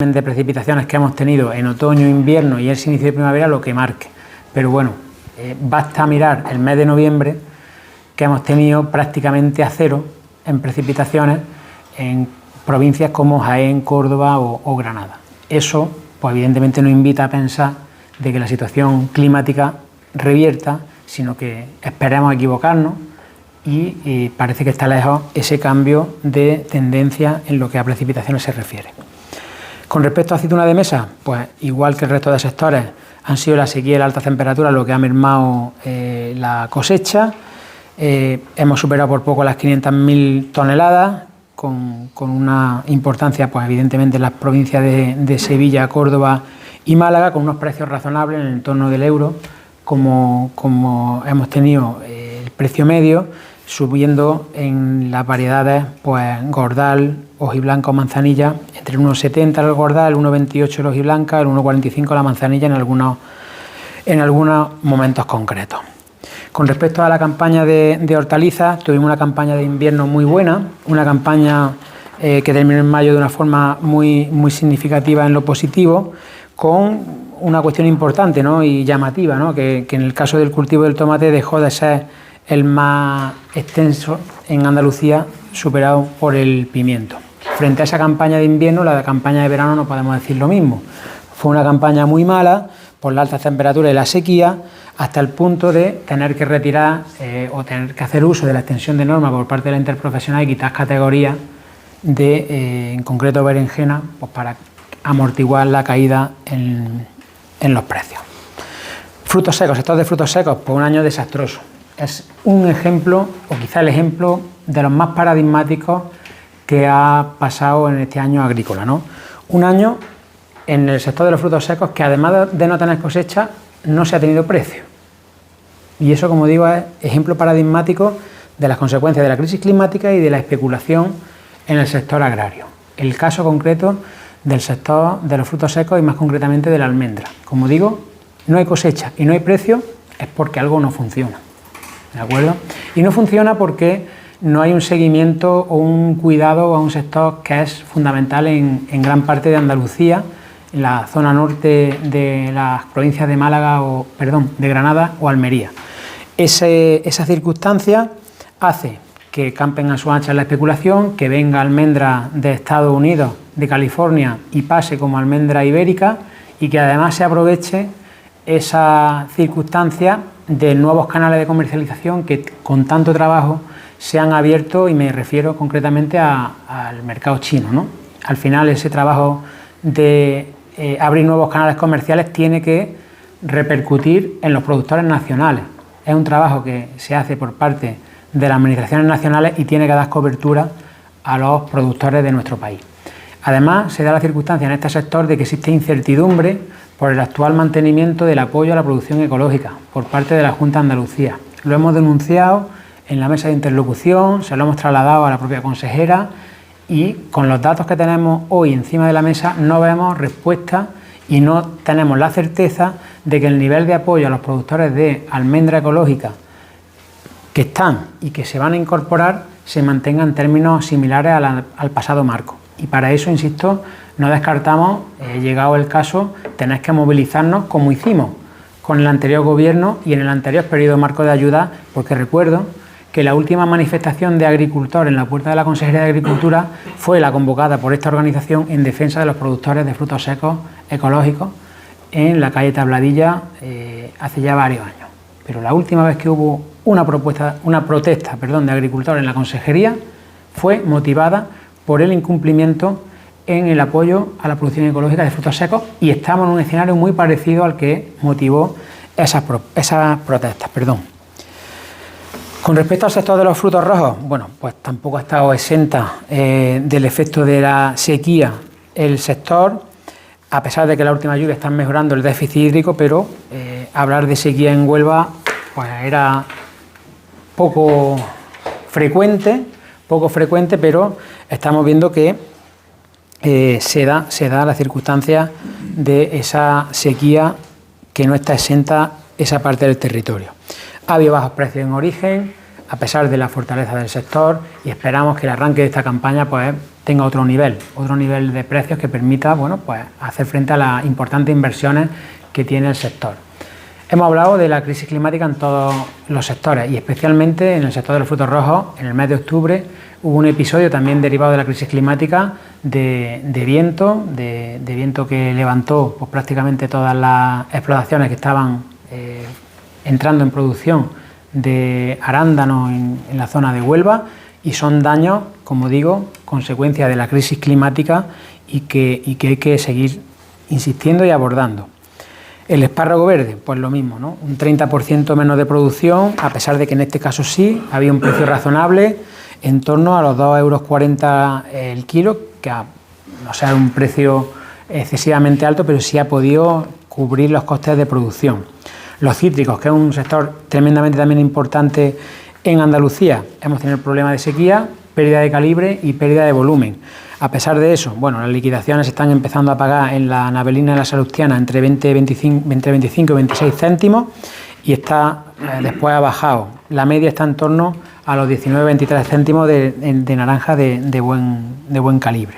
de precipitaciones que hemos tenido en otoño, invierno y ese inicio de primavera lo que marque. Pero bueno, basta mirar el mes de noviembre, que hemos tenido prácticamente a cero en precipitaciones en provincias como Jaén, Córdoba o Granada. Eso, pues evidentemente nos invita a pensar de que la situación climática revierta, sino que esperemos equivocarnos y parece que está lejos ese cambio de tendencia en lo que a precipitaciones se refiere. Con respecto a aceituna de mesa, pues igual que el resto de sectores, han sido la sequía y la alta temperatura lo que ha mermado la cosecha. Hemos superado por poco las 500.000 toneladas, con una importancia, pues evidentemente en las provincias de Sevilla, Córdoba y Málaga, con unos precios razonables en el entorno del euro, como hemos tenido el precio medio, subiendo en las variedades, pues gordal, hojiblanca o manzanilla, entre el 1,70 el gordal, el 1,28 el hojiblanca, el 1,45 la manzanilla en algunos momentos concretos. Con respecto a la campaña de hortalizas, tuvimos una campaña de invierno muy buena, una campaña que terminó en mayo de una forma muy significativa en lo positivo, con una cuestión importante, ¿no?, y llamativa, ¿no?, que en el caso del cultivo del tomate dejó de ser el más extenso en Andalucía, superado por el pimiento. Frente a esa campaña de invierno, la campaña de verano no podemos decir lo mismo. Fue una campaña muy mala por la alta temperatura y la sequía, hasta el punto de tener que retirar o tener que hacer uso de la extensión de norma por parte de la interprofesional y quitar categorías de, en concreto, berenjena, pues para amortiguar la caída en los precios. Frutos secos, sector de frutos secos, pues un año desastroso. Es un ejemplo, o quizá el ejemplo, de los más paradigmáticos que ha pasado en este año agrícola, ¿no? Un año en el sector de los frutos secos que, además de no tener cosecha, no se ha tenido precio. Y eso, como digo, es ejemplo paradigmático de las consecuencias de la crisis climática y de la especulación en el sector agrario. El caso concreto del sector de los frutos secos y más concretamente de la almendra. Como digo, no hay cosecha y no hay precio, es porque algo no funciona. ¿De acuerdo? Y no funciona porque no hay un seguimiento o un cuidado a un sector que es fundamental en gran parte de Andalucía, en la zona norte de las provincias de Málaga de Granada o Almería. Esa circunstancia hace que campen a su ancha la especulación, que venga almendra de Estados Unidos, de California y pase como almendra ibérica, y que además se aproveche esa circunstancia de nuevos canales de comercialización que con tanto trabajo se han abierto, y me refiero concretamente al mercado chino, ¿no? Al final, ese trabajo de abrir nuevos canales comerciales tiene que repercutir en los productores nacionales. Es un trabajo que se hace por parte de las administraciones nacionales y tiene que dar cobertura a los productores de nuestro país. Además, se da la circunstancia en este sector de que existe incertidumbre por el actual mantenimiento del apoyo a la producción ecológica por parte de la Junta de Andalucía. Lo hemos denunciado en la mesa de interlocución, se lo hemos trasladado a la propia consejera, y con los datos que tenemos hoy encima de la mesa no vemos respuesta y no tenemos la certeza de que el nivel de apoyo a los productores de almendra ecológica que están y que se van a incorporar se mantenga en términos similares al pasado marco. Y para eso, insisto, no descartamos, llegado el caso, tener que movilizarnos como hicimos con el anterior gobierno y en el anterior periodo marco de ayuda, porque recuerdo que la última manifestación de agricultores en la puerta de la Consejería de Agricultura fue la convocada por esta organización en defensa de los productores de frutos secos ecológicos en la calle Tabladilla hace ya varios años. Pero la última vez que hubo una protesta de agricultores en la Consejería fue motivada por el incumplimiento en el apoyo a la producción ecológica de frutos secos, y estamos en un escenario muy parecido al que motivó esas protestas. Con respecto al sector de los frutos rojos, bueno, pues tampoco ha estado exenta del efecto de la sequía el sector, a pesar de que las últimas lluvias están mejorando el déficit hídrico, pero hablar de sequía en Huelva pues era poco frecuente, pero estamos viendo que se da la circunstancia de esa sequía que no está exenta esa parte del territorio. Ha habido bajos precios en origen, a pesar de la fortaleza del sector, y esperamos que el arranque de esta campaña pues tenga otro nivel de precios que permita, bueno, pues hacer frente a las importantes inversiones que tiene el sector. Hemos hablado de la crisis climática en todos los sectores y especialmente en el sector de los frutos rojos. En el mes de octubre hubo un episodio también derivado de la crisis climática de viento que levantó pues, prácticamente todas las explotaciones que estaban entrando en producción de arándanos en la zona de Huelva, y son daños, como digo, consecuencia de la crisis climática y que hay que seguir insistiendo y abordando. El espárrago verde, pues lo mismo, ¿no? Un 30% menos de producción, a pesar de que en este caso sí había un precio razonable, en torno a los 2,40 € el kilo, que no sea un precio excesivamente alto, pero sí ha podido cubrir los costes de producción. Los cítricos, que es un sector tremendamente también importante en Andalucía, hemos tenido el problema de sequía, pérdida de calibre y pérdida de volumen. A pesar de eso, bueno, las liquidaciones se están empezando a pagar en la navelina y la salustiana entre 25 y 26 céntimos y después ha bajado. La media está en torno a los 19-23 céntimos de naranja de buen calibre.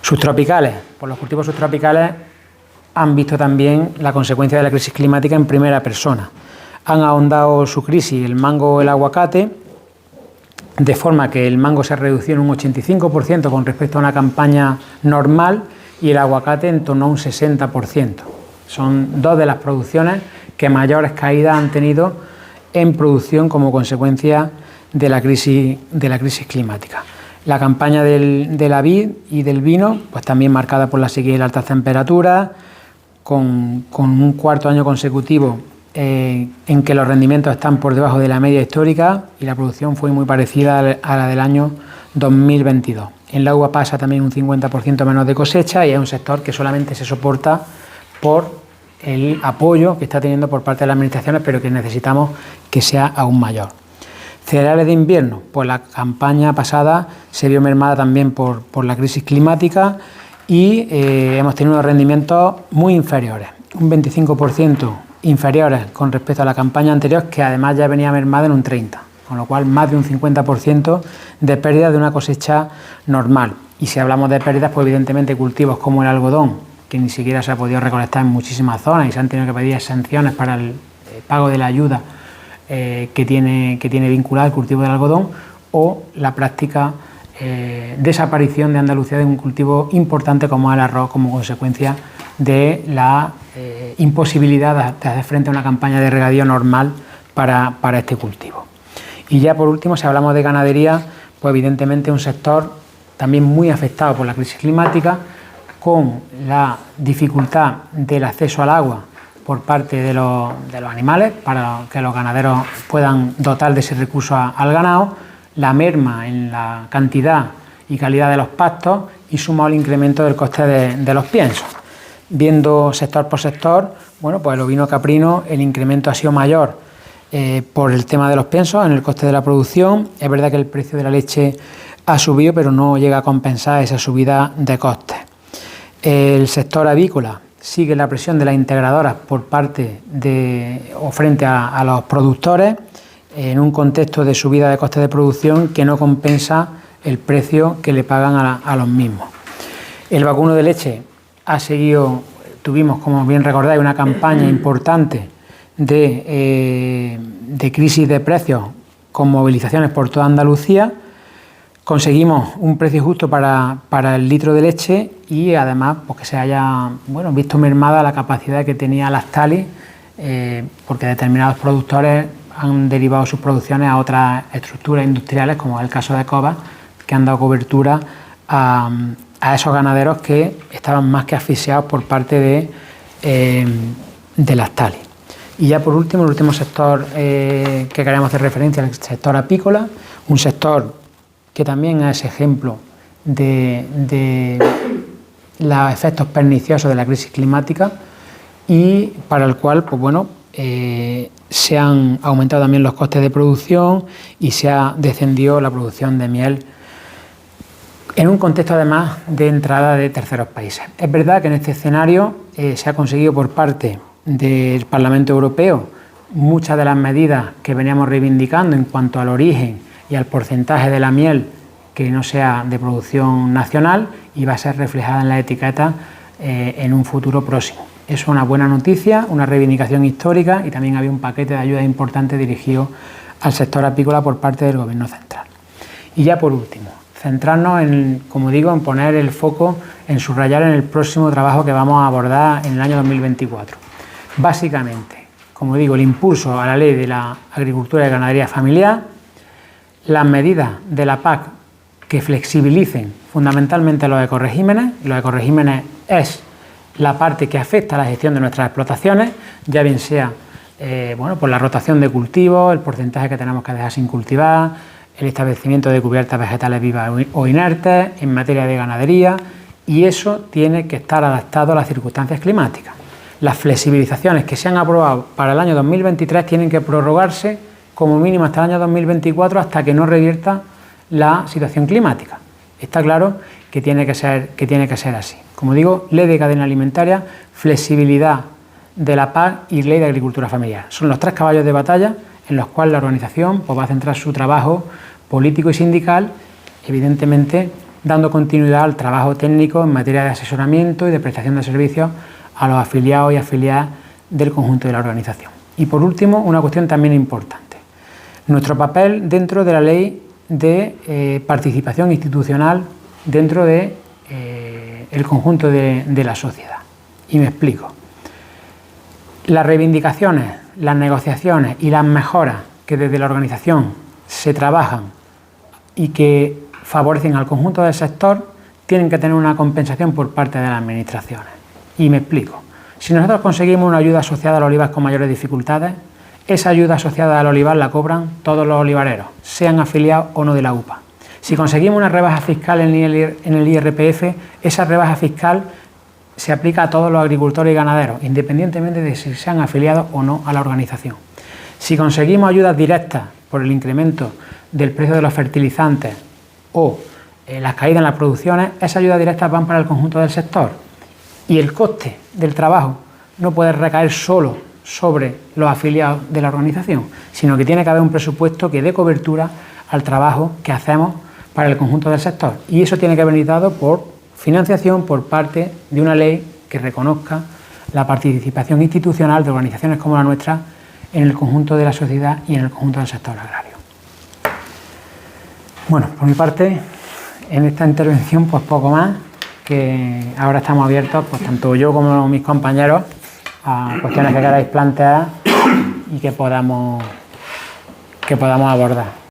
Subtropicales, pues los cultivos subtropicales han visto también la consecuencia de la crisis climática en primera persona. Han ahondado su crisis el mango o el aguacate, de forma que el mango se ha reducido en un 85% con respecto a una campaña normal y el aguacate en torno a un 60%. Son dos de las producciones que mayores caídas han tenido en producción como consecuencia de la crisis climática. La campaña de la vid y del vino, pues también marcada por la sequía y las altas temperaturas, con un cuarto año consecutivo en que los rendimientos están por debajo de la media histórica y la producción fue muy parecida a la del año 2022. En la uva pasa también un 50% menos de cosecha y es un sector que solamente se soporta por el apoyo que está teniendo por parte de las administraciones, pero que necesitamos que sea aún mayor. Cereales de invierno, pues la campaña pasada se vio mermada también por la crisis climática y hemos tenido unos rendimientos muy inferiores, un 25% inferiores con respecto a la campaña anterior, que además ya venía mermada en un 30%, con lo cual más de un 50% de pérdida de una cosecha normal. Y si hablamos de pérdidas, pues evidentemente cultivos como el algodón, que ni siquiera se ha podido recolectar en muchísimas zonas y se han tenido que pedir exenciones para el pago de la ayuda que tiene vinculado el cultivo del algodón, o la práctica desaparición de Andalucía de un cultivo importante como el arroz, como consecuencia de la imposibilidad de hacer frente a una campaña de regadío normal para este cultivo. Y ya por último, si hablamos de ganadería, pues evidentemente un sector también muy afectado por la crisis climática, con la dificultad del acceso al agua por parte de los animales para que los ganaderos puedan dotar de ese recurso al ganado, la merma en la cantidad y calidad de los pastos y sumado al incremento del coste de los piensos. Viendo sector por sector, bueno, pues el ovino caprino el incremento ha sido mayor por el tema de los piensos en el coste de la producción. Es verdad que el precio de la leche ha subido, pero no llega a compensar esa subida de costes. El sector avícola sigue la presión de las integradoras por parte o frente a los productores en un contexto de subida de costes de producción que no compensa el precio que le pagan a los mismos. El vacuno de leche ha seguido, tuvimos, como bien recordáis, una campaña importante de crisis de precios con movilizaciones por toda Andalucía. Conseguimos un precio justo para el litro de leche y además pues, que se haya visto mermada la capacidad que tenía Lactalis, porque determinados productores han derivado sus producciones a otras estructuras industriales, como es el caso de Cobas, que han dado cobertura a esos ganaderos que estaban más que asfixiados por parte de Lactalis. Y ya por último, el último sector que queremos hacer referencia es el sector apícola, un sector que también es ejemplo de los efectos perniciosos de la crisis climática y para el cual se han aumentado también los costes de producción y se ha descendido la producción de miel en un contexto además de entrada de terceros países. Es verdad que en este escenario se ha conseguido por parte del Parlamento Europeo muchas de las medidas que veníamos reivindicando en cuanto al origen y al porcentaje de la miel que no sea de producción nacional y va a ser reflejada en la etiqueta en un futuro próximo. Eso es una buena noticia, una reivindicación histórica, y también había un paquete de ayudas importante dirigido al sector apícola por parte del Gobierno central. Y ya por último, centrarnos en, como digo, en poner el foco, en subrayar en el próximo trabajo que vamos a abordar en el año 2024. Básicamente, como digo, el impulso a la ley de la agricultura y ganadería familiar, las medidas de la PAC que flexibilicen fundamentalmente los ecoregímenes. Los ecoregímenes es la parte que afecta a la gestión de nuestras explotaciones, ya bien sea por la rotación de cultivos, el porcentaje que tenemos que dejar sin cultivar, el establecimiento de cubiertas vegetales vivas o inertes, en materia de ganadería, y eso tiene que estar adaptado a las circunstancias climáticas. Las flexibilizaciones que se han aprobado para el año 2023 tienen que prorrogarse como mínimo hasta el año 2024 hasta que no revierta la situación climática. Está claro que tiene que ser así. Como digo, ley de cadena alimentaria, flexibilidad de la PAC y ley de agricultura familiar. Son los tres caballos de batalla en los cuales la organización va a centrar su trabajo político y sindical, evidentemente dando continuidad al trabajo técnico en materia de asesoramiento y de prestación de servicios a los afiliados y afiliadas del conjunto de la organización. Y por último, una cuestión también importante. Nuestro papel dentro de la ley de participación institucional dentro de el conjunto de la sociedad. Y me explico. Las reivindicaciones, las negociaciones y las mejoras que desde la organización se trabajan y que favorecen al conjunto del sector tienen que tener una compensación por parte de las administraciones. Y me explico. Si nosotros conseguimos una ayuda asociada al olivar con mayores dificultades, esa ayuda asociada al olivar la cobran todos los olivareros, sean afiliados o no de la UPA. Si conseguimos una rebaja fiscal en el IRPF, esa rebaja fiscal se aplica a todos los agricultores y ganaderos, independientemente de si sean afiliados o no a la organización. Si conseguimos ayudas directas por el incremento del precio de los fertilizantes o las caídas en las producciones, esas ayudas directas van para el conjunto del sector. Y el coste del trabajo no puede recaer solo sobre los afiliados de la organización, sino que tiene que haber un presupuesto que dé cobertura al trabajo que hacemos para el conjunto del sector. Y eso tiene que venir dado por financiación por parte de una ley que reconozca la participación institucional de organizaciones como la nuestra en el conjunto de la sociedad y en el conjunto del sector agrario. Bueno, por mi parte, en esta intervención, pues poco más, que ahora estamos abiertos, pues tanto yo como mis compañeros, a cuestiones que queráis plantear y que podamos abordar.